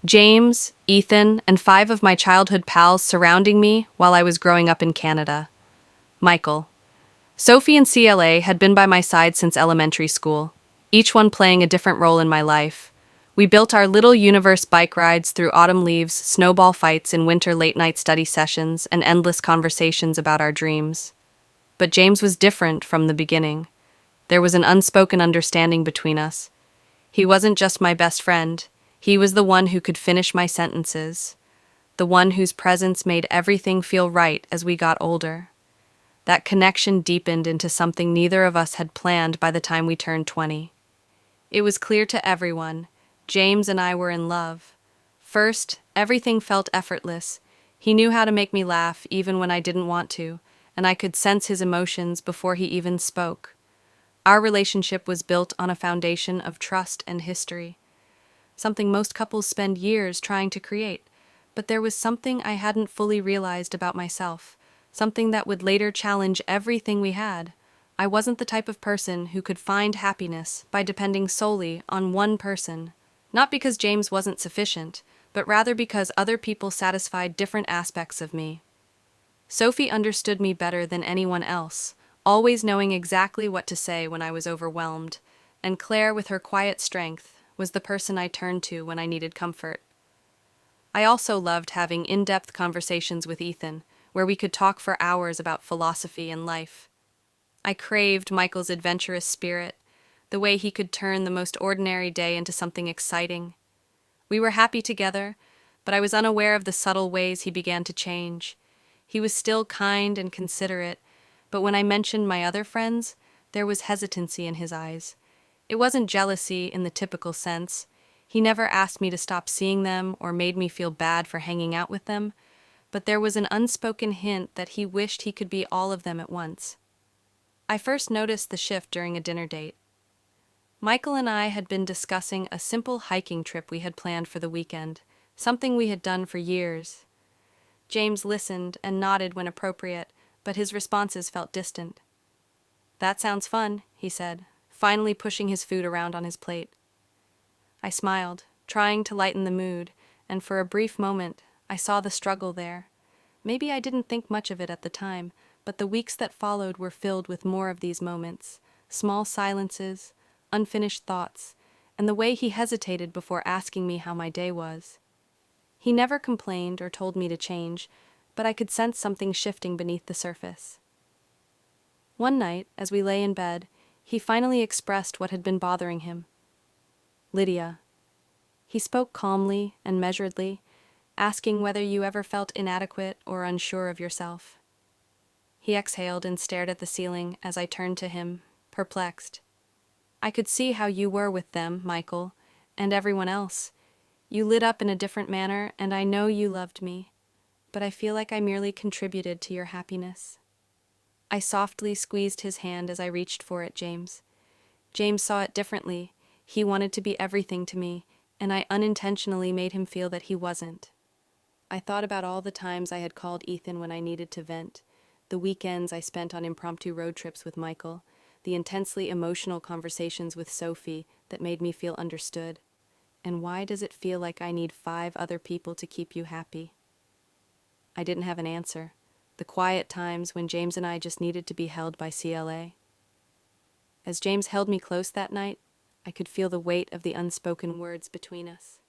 James, Ethan, and 5 of my childhood pals surrounding me while I was growing up in Canada. Michael. Sophie and CLA had been by my side since elementary school, each one playing a different role in my life. We built our little universe bike rides through autumn leaves, snowball fights in winter late-night study sessions, and endless conversations about our dreams. But James was different from the beginning. There was an unspoken understanding between us. He wasn't just my best friend. He was the one who could finish my sentences, the one whose presence made everything feel right as we got older. That connection deepened into something neither of us had planned by the time we turned 20. It was clear to everyone, James and I were in love. First, everything felt effortless. He knew how to make me laugh even when I didn't want to, and I could sense his emotions before he even spoke. Our relationship was built on a foundation of trust and history, something most couples spend years trying to create. But there was something I hadn't fully realized about myself, something that would later challenge everything we had. I wasn't the type of person who could find happiness by depending solely on one person. Not because James wasn't sufficient, but rather because other people satisfied different aspects of me. Sophie understood me better than anyone else, always knowing exactly what to say when I was overwhelmed, and Claire, with her quiet strength, was the person I turned to when I needed comfort. I also loved having in-depth conversations with Ethan, where we could talk for hours about philosophy and life. I craved Michael's adventurous spirit, the way he could turn the most ordinary day into something exciting. We were happy together, but I was unaware of the subtle ways he began to change. He was still kind and considerate, but when I mentioned my other friends, there was hesitancy in his eyes. It wasn't jealousy in the typical sense. He never asked me to stop seeing them or made me feel bad for hanging out with them, but there was an unspoken hint that he wished he could be all of them at once. I first noticed the shift during a dinner date. Michael and I had been discussing a simple hiking trip we had planned for the weekend, something we had done for years. James listened and nodded when appropriate, but his responses felt distant. "That sounds fun," he said, finally pushing his food around on his plate. I smiled, trying to lighten the mood, and for a brief moment, I saw the struggle there. Maybe I didn't think much of it at the time, but the weeks that followed were filled with more of these moments, small silences, unfinished thoughts, and the way he hesitated before asking me how my day was. He never complained or told me to change, but I could sense something shifting beneath the surface. One night, as we lay in bed, he finally expressed what had been bothering him. "Lydia." He spoke calmly and measuredly, asking whether you ever felt inadequate or unsure of yourself. He exhaled and stared at the ceiling as I turned to him, perplexed. "I could see how you were with them, Michael, and everyone else. You lit up in a different manner, and I know you loved me, but I feel like I merely contributed to your happiness." I softly squeezed his hand as I reached for it, James. James saw it differently. He wanted to be everything to me, and I unintentionally made him feel that he wasn't. I thought about all the times I had called Ethan when I needed to vent, the weekends I spent on impromptu road trips with Michael, the intensely emotional conversations with Sophie that made me feel understood. And why does it feel like I need 5 other people to keep you happy? I didn't have an answer. The quiet times when James and I just needed to be held by CLA. As James held me close that night, I could feel the weight of the unspoken words between us.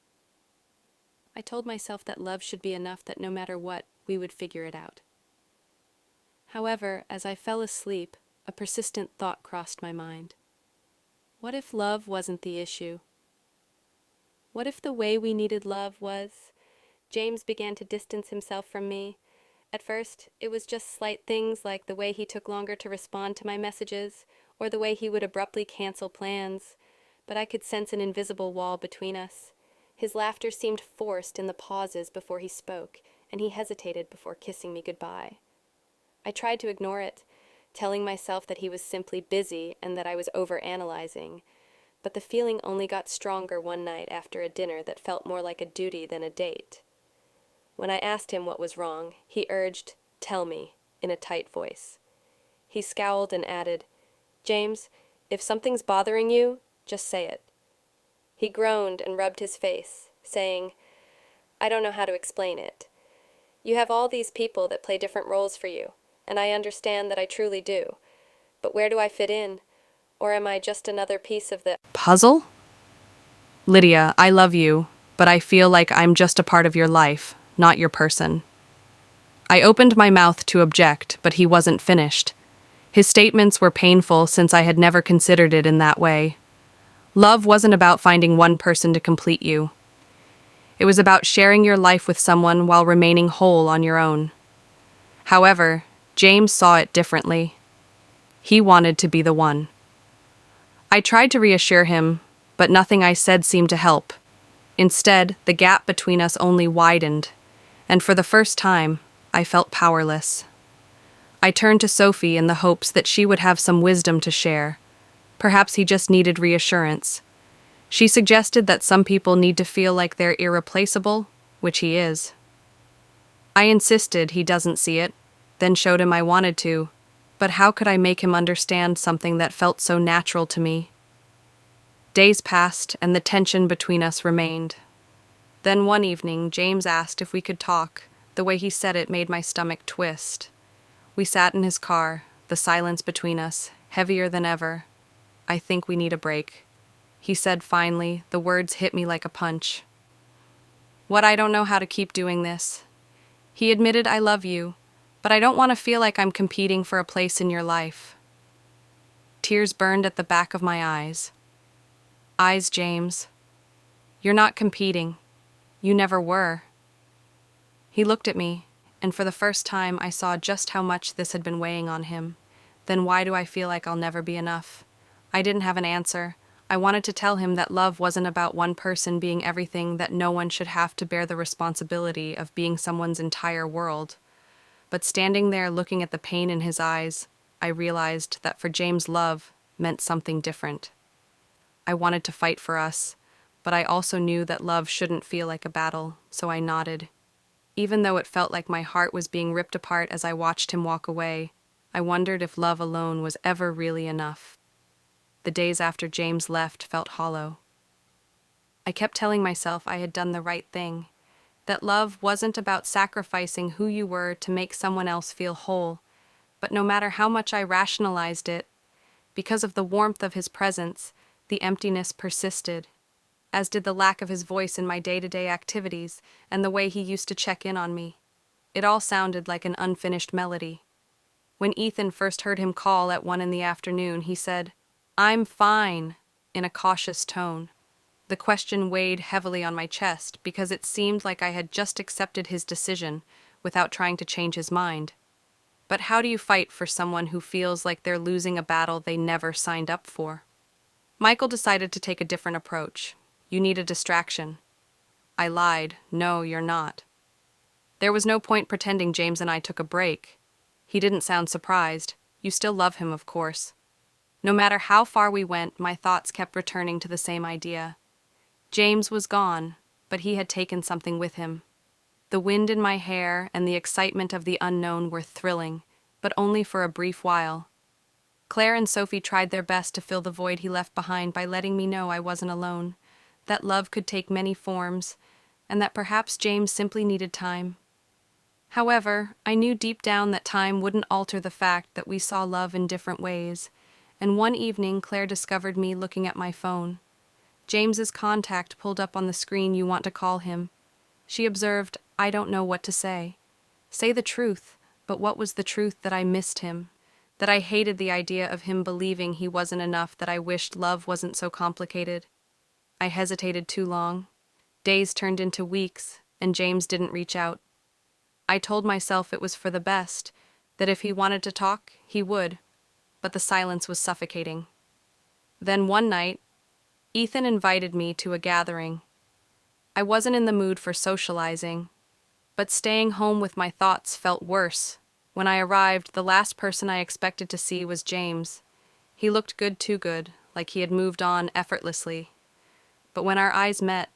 I told myself that love should be enough, that no matter what, we would figure it out. However, as I fell asleep, a persistent thought crossed my mind. What if love wasn't the issue? What if the way we needed love was... James began to distance himself from me. At first, it was just slight things like the way he took longer to respond to my messages, or the way he would abruptly cancel plans, but I could sense an invisible wall between us. His laughter seemed forced in the pauses before he spoke, and he hesitated before kissing me goodbye. I tried to ignore it, telling myself that he was simply busy and that I was overanalyzing, but the feeling only got stronger one night after a dinner that felt more like a duty than a date. When I asked him what was wrong, he urged, "Tell me," in a tight voice. He scowled and added, "James, if something's bothering you, just say it." He groaned and rubbed his face, saying, I don't know how to explain it. You have all these people that play different roles for you, and I understand that I truly do. But where do I fit in? Or am I just another piece of the puzzle? Lydia, I love you, but I feel like I'm just a part of your life, not your person. I opened my mouth to object, but he wasn't finished. His statements were painful since I had never considered it in that way. Love wasn't about finding one person to complete you. It was about sharing your life with someone while remaining whole on your own. However, James saw it differently. He wanted to be the one. I tried to reassure him, but nothing I said seemed to help. Instead, the gap between us only widened, and for the first time, I felt powerless. I turned to Sophie in the hopes that she would have some wisdom to share. Perhaps he just needed reassurance. She suggested that some people need to feel like they're irreplaceable, which he is. I insisted he doesn't see it, then showed him I wanted to, but how could I make him understand something that felt so natural to me? Days passed, and the tension between us remained. Then one evening, James asked if we could talk. The way he said it made my stomach twist. We sat in his car, the silence between us, heavier than ever. I think we need a break. He said finally, the words hit me like a punch. What, I don't know how to keep doing this. He admitted, I love you, but I don't want to feel like I'm competing for a place in your life. Tears burned at the back of my eyes. Eyes, James. You're not competing. You never were. He looked at me, and for the first time I saw just how much this had been weighing on him. Then why do I feel like I'll never be enough? I didn't have an answer. I wanted to tell him that love wasn't about one person being everything, that no one should have to bear the responsibility of being someone's entire world. But standing there looking at the pain in his eyes, I realized that for James, love meant something different. I wanted to fight for us, but I also knew that love shouldn't feel like a battle, so I nodded. Even though it felt like my heart was being ripped apart as I watched him walk away, I wondered if love alone was ever really enough. The days after James left felt hollow. I kept telling myself I had done the right thing, that love wasn't about sacrificing who you were to make someone else feel whole, but no matter how much I rationalized it, because of the warmth of his presence, the emptiness persisted, as did the lack of his voice in my day-to-day activities and the way he used to check in on me. It all sounded like an unfinished melody. When Ethan first heard him call at 1 p.m, he said, "I'm fine," in a cautious tone. The question weighed heavily on my chest because it seemed like I had just accepted his decision without trying to change his mind. But how do you fight for someone who feels like they're losing a battle they never signed up for? Michael decided to take a different approach. You need a distraction. I lied. No, you're not. There was no point pretending James and I took a break. He didn't sound surprised. You still love him, of course. No matter how far we went, my thoughts kept returning to the same idea. James was gone, but he had taken something with him. The wind in my hair and the excitement of the unknown were thrilling, but only for a brief while. Claire and Sophie tried their best to fill the void he left behind by letting me know I wasn't alone, that love could take many forms, and that perhaps James simply needed time. However, I knew deep down that time wouldn't alter the fact that we saw love in different ways, and one evening Claire discovered me looking at my phone. James's contact pulled up on the screen, "You want to call him." She observed, "I don't know what to say. Say the truth," but what was the truth? That I missed him, that I hated the idea of him believing he wasn't enough, that I wished love wasn't so complicated. I hesitated too long. Days turned into weeks, and James didn't reach out. I told myself it was for the best, that if he wanted to talk, he would, but the silence was suffocating. Then one night, Ethan invited me to a gathering. I wasn't in the mood for socializing, but staying home with my thoughts felt worse. When I arrived, the last person I expected to see was James. He looked good, too good, like he had moved on effortlessly. But when our eyes met,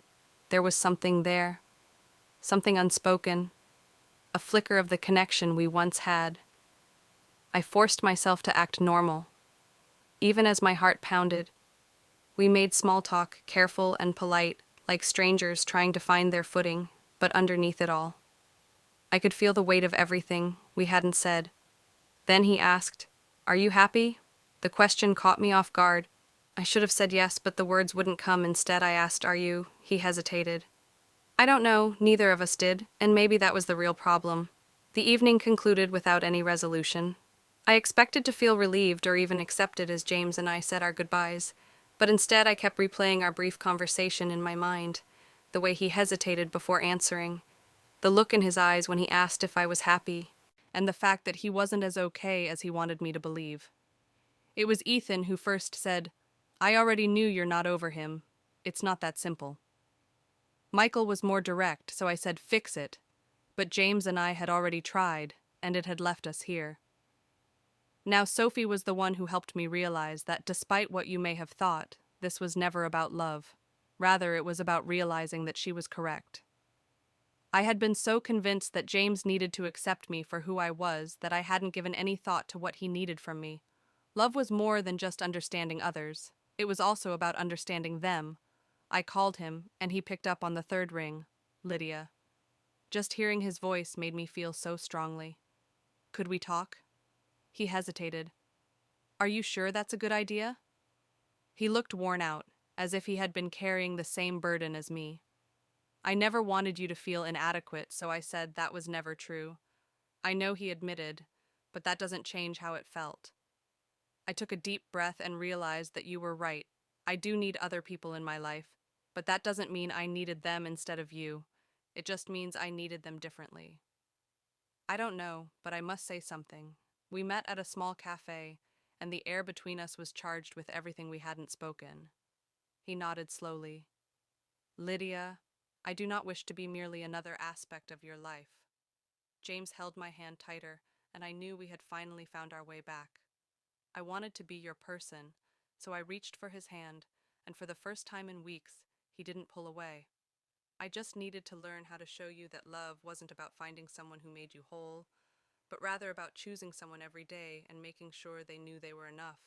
there was something there, something unspoken, a flicker of the connection we once had. I forced myself to act normal. Even as my heart pounded, we made small talk, careful and polite, like strangers trying to find their footing. but underneath it all, I could feel the weight of everything we hadn't said. Then he asked, "Are you happy?" The question caught me off guard. I should have said yes, but the words wouldn't come. Instead, I asked, "Are you?" He hesitated. I don't know, neither of us did, and maybe that was the real problem. The evening concluded without any resolution. I expected to feel relieved or even accepted as James and I said our goodbyes, but instead I kept replaying our brief conversation in my mind, the way he hesitated before answering, the look in his eyes when he asked if I was happy, and the fact that he wasn't as okay as he wanted me to believe. It was Ethan who first said, "I already knew you're not over him. It's not that simple." Michael was more direct, so I said, "Fix it." But James and I had already tried, and it had left us here. Now Sophie was the one who helped me realize that despite what you may have thought, this was never about love. Rather, it was about realizing that she was correct. I had been so convinced that James needed to accept me for who I was that I hadn't given any thought to what he needed from me. Love was more than just understanding others. It was also about understanding them. I called him, and he picked up on the third ring, Lydia. Just hearing his voice made me feel so strongly. "Could we talk?" He hesitated. "Are you sure that's a good idea?" He looked worn out, as if he had been carrying the same burden as me. "I never wanted you to feel inadequate, so I said that was never true." I know he admitted, but that doesn't change how it felt. I took a deep breath and realized that you were right. I do need other people in my life, but that doesn't mean I needed them instead of you. It just means I needed them differently. I don't know, but I must say something. We met at a small cafe, and the air between us was charged with everything we hadn't spoken. He nodded slowly. "Lydia, I do not wish to be merely another aspect of your life." James held my hand tighter, and I knew we had finally found our way back. I wanted to be your person, so I reached for his hand, and for the first time in weeks, he didn't pull away. "I just needed to learn how to show you that love wasn't about finding someone who made you whole, but rather about choosing someone every day and making sure they knew they were enough."